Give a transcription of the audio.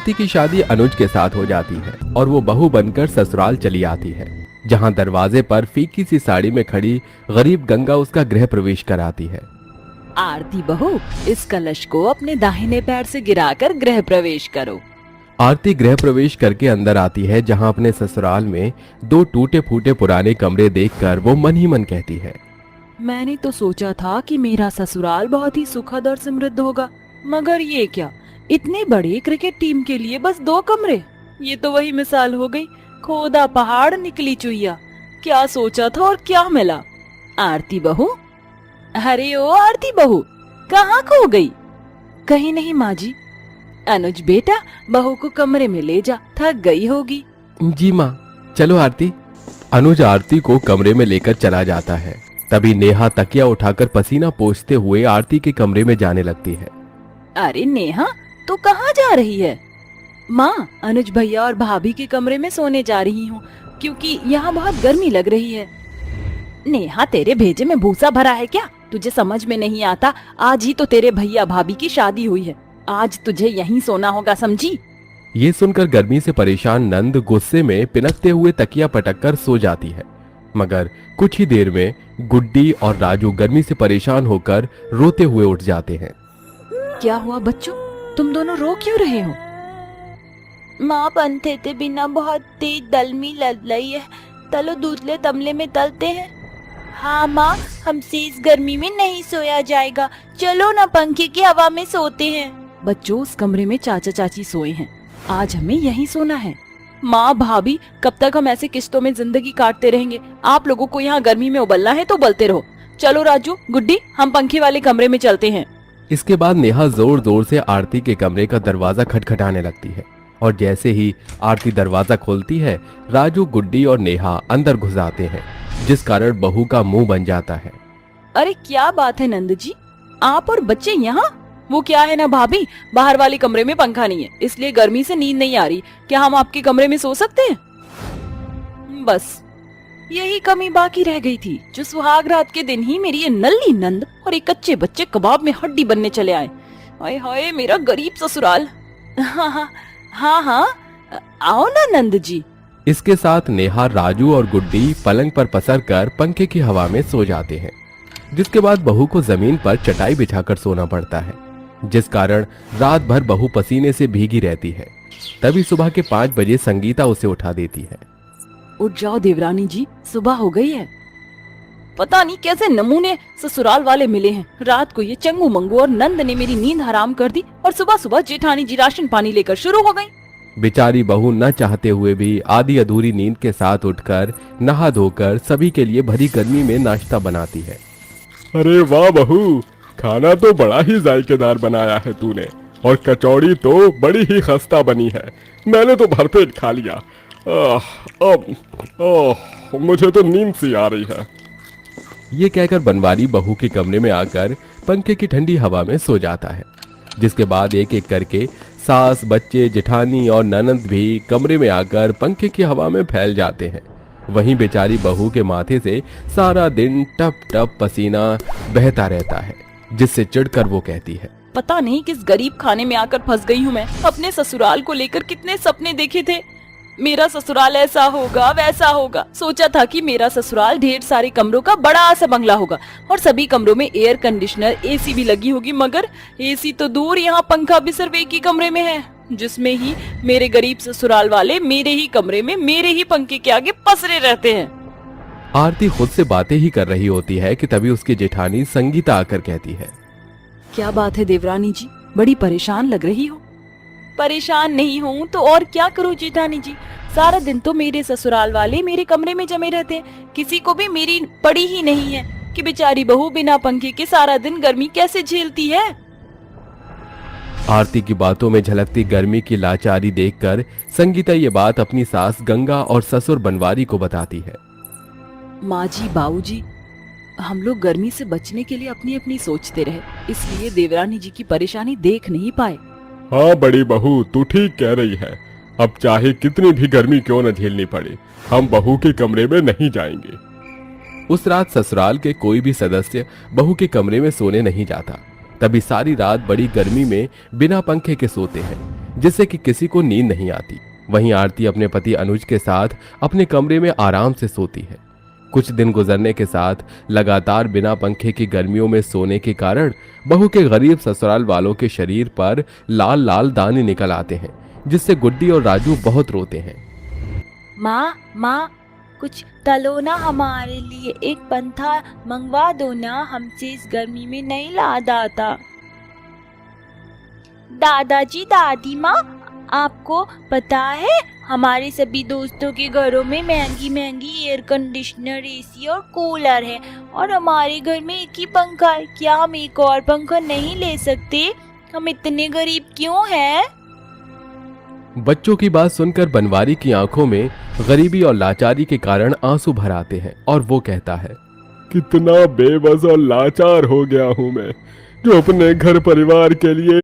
आरती की शादी अनुज के साथ हो जाती है और वो बहू बनकर ससुराल चली आती है, जहाँ दरवाजे पर फीकी सी साड़ी में खड़ी गरीब गंगा उसका गृह प्रवेश कराती है। आरती बहू, इस कलश को अपने दाहिने पैर से गिराकर गृह प्रवेश करो। आरती गृह प्रवेश करके अंदर आती है, जहाँ अपने ससुराल में 2 टूटे फूटे पुराने कमरे देखकर वो मन ही मन कहती है, मैंने तो सोचा था कि मेरा ससुराल बहुत ही सुखद और समृद्ध होगा, मगर ये क्या, इतने बड़े क्रिकेट टीम के लिए बस 2 कमरे। ये तो वही मिसाल हो गई, खोदा पहाड़ निकली चुईया। क्या सोचा था और क्या मिला। आरती बहू, अरे ओ आरती बहू, कहाँ खो गई? कहीं नहीं माँ जी। अनुज बेटा, बहू को कमरे में ले जा, थक गई होगी। जी माँ, चलो आरती। अनुज आरती को कमरे में लेकर चला जाता है। तभी नेहा तकिया उठाकर पसीना पोंछते हुए आरती के कमरे में जाने लगती है। अरे नेहा, तू कहाँ जा रही है? माँ, अनुज भैया और भाभी के कमरे में सोने जा रही हूँ, क्योंकि यहाँ बहुत गर्मी लग रही है। नेहा, तेरे भेजे में भूसा भरा है क्या? तुझे समझ में नहीं आता, आज ही तो तेरे भैया भाभी की शादी हुई है, आज तुझे यहीं सोना होगा, समझी? ये सुनकर गर्मी से परेशान नंद गुस्से में पिनकते हुए तकिया पटककर सो जाती है, मगर कुछ ही देर में गुड्डी और राजू गर्मी से परेशान होकर रोते हुए उठ जाते हैं। क्या हुआ बच्चों, तुम दोनों रो क्यों रहे हो? माँ, पंथे ते बिना बहुत तेज दलमी लग रही है, तलो दूसरे तमले में तलते हैं। हाँ माँ, हमसे इस गर्मी में नहीं सोया जाएगा, चलो ना पंखे की हवा में सोते हैं। बच्चों, उस कमरे में चाचा चाची सोए हैं, आज हमें यहीं सोना है। माँ भाभी, कब तक हम ऐसे किस्तों में जिंदगी काटते रहेंगे? आप लोगों को यहाँ गर्मी में उबलना है तो उबलते रहो। चलो राजू, गुड्डी, हम पंखे वाले कमरे में चलते हैं। इसके बाद नेहा जोर जोर से आरती के कमरे का दरवाजा खटखटाने लगती है, और जैसे ही आरती दरवाजा खोलती है, राजू, गुड्डी और नेहा अंदर घुस आते हैं, जिस कारण बहू का मुंह बन जाता है। अरे क्या बात है नंद जी, आप और बच्चे यहाँ? वो क्या है ना भाभी, बाहर वाले कमरे में पंखा नहीं है, इसलिए गर्मी से नींद नहीं आ रही। क्या हम आपके कमरे में सो सकते हैं? बस यही कमी बाकी रह गई थी, जो सुहाग रात के दिन ही मेरी ये नल्ली नंद और एक कच्चे बच्चे कबाब में हड्डी बनने चले आए। हाय हाय, मेरा गरीब ससुराल। हाँ हाँ हाँ हाँ, आओ ना नंद जी। इसके साथ नेहा, राजू और गुड्डी पलंग पर पसरकर पंखे की हवा में सो जाते हैं, जिसके बाद बहू को जमीन पर चटाई बिछाकर सोना पड़ता है, जिस कारण रात भर बहू पसीने से भीगी रहती है। तभी सुबह के 5 बजे संगीता उसे उठा देती है। उठ जाओ देवरानी जी, सुबह हो गई है। पता नहीं कैसे नमूने ससुराल वाले मिले हैं, रात को ये चंगू मंगू और नंद ने मेरी नींद हराम कर दी, और सुबह सुबह जेठानी जी राशन पानी लेकर शुरू हो गई। बेचारी बहू न चाहते हुए भी आधी अधूरी नींद के साथ उठकर नहा धोकर सभी के लिए भरी गर्मी में नाश्ता बनाती है। अरे वाह बहू, खाना तो बड़ा ही जायकेदार बनाया है तूने, और कचौड़ी तो बड़ी ही खस्ता बनी है। मैंने तो भरपेट खा लिया। अब मुझे तो नींद सी आ रही है। ये कहकर बनवारी बहू के कमरे में आकर पंखे की ठंडी हवा में सो जाता है, जिसके बाद एक एक करके सास, बच्चे, जेठानी और ननंद भी कमरे में आकर पंखे की हवा में फैल जाते हैं। वहीं बेचारी बहू के माथे से सारा दिन टप टप पसीना बहता रहता है, जिससे चिढ़कर वो कहती है, पता नहीं किस गरीब खाने में आकर फंस गई हूँ मैं। अपने ससुराल को लेकर कितने सपने देखे थे, मेरा ससुराल ऐसा होगा वैसा होगा। सोचा था कि मेरा ससुराल ढेर सारे कमरों का बड़ा सा बंगला होगा और सभी कमरों में एयर कंडीशनर, एसी भी लगी होगी, मगर एसी तो दूर, यहाँ पंखा भी सिर्फ एक ही कमरे में है, जिसमें ही मेरे गरीब ससुराल वाले मेरे ही कमरे में मेरे ही पंखे के आगे पसरे रहते हैं। आरती खुद से बातें ही कर रही होती है कि तभी उसकी जेठानी संगीता आकर कहती है, क्या बात है देवरानी जी, बड़ी परेशान लग रही हो? परेशान नहीं हूँ तो और क्या करूँ जेठानी जी, सारा दिन तो मेरे ससुराल वाले मेरे कमरे में जमे रहते हैं, किसी को भी मेरी पड़ी ही नहीं है कि बेचारी बहू बिना पंखे के सारा दिन गर्मी कैसे झेलती है। आरती की बातों में झलकती गर्मी की लाचारी देखकर संगीता ये बात अपनी सास गंगा और ससुर बनवारी को बताती है। माँ जी, बाबू जी, हम लोग गर्मी से बचने के लिए अपनी अपनी सोचते रहे, इसलिए देवरानी जी की परेशानी देख नहीं पाए। हाँ बड़ी बहू, तू ठीक कह रही है। अब चाहे कितनी भी गर्मी क्यों न झेलनी पड़े, हम बहू के कमरे में नहीं जाएंगे। उस रात ससुराल के कोई भी सदस्य बहू के कमरे में सोने नहीं जाता। तभी सारी रात बड़ी गर्मी में बिना पंखे के सोते हैं, जिससे कि किसी को नींद नहीं आती। वहीं आरती अपने पति अनुज के साथ अपने कमरे में आराम से सोती है। कुछ दिन गुजरने के साथ लगातार बिना पंखे की गर्मियों में सोने के कारण बहू के गरीब ससुराल वालों के शरीर पर लाल लाल दाने निकल आते हैं, जिससे गुड्डी और राजू बहुत रोते हैं। माँ माँ, कुछ तलो ना हमारे लिए, एक पंथा मंगवा दो ना, हमसे इस गर्मी में नहीं लाद आता। दादाजी दादी माँ, आपको पता है हमारे सभी दोस्तों के घरों में महंगी महंगी एयर कंडीशनर, एसी और कूलर है, और हमारे घर में एक ही पंखा है। क्या हम एक और पंखा नहीं ले सकते? हम इतने गरीब क्यों हैं? बच्चों की बात सुनकर बनवारी की आंखों में गरीबी और लाचारी के कारण आंसू भर आते हैं और वो कहता है, कितना बेबस और लाचार हो गया हूँ मैं, जो अपने घर परिवार के लिए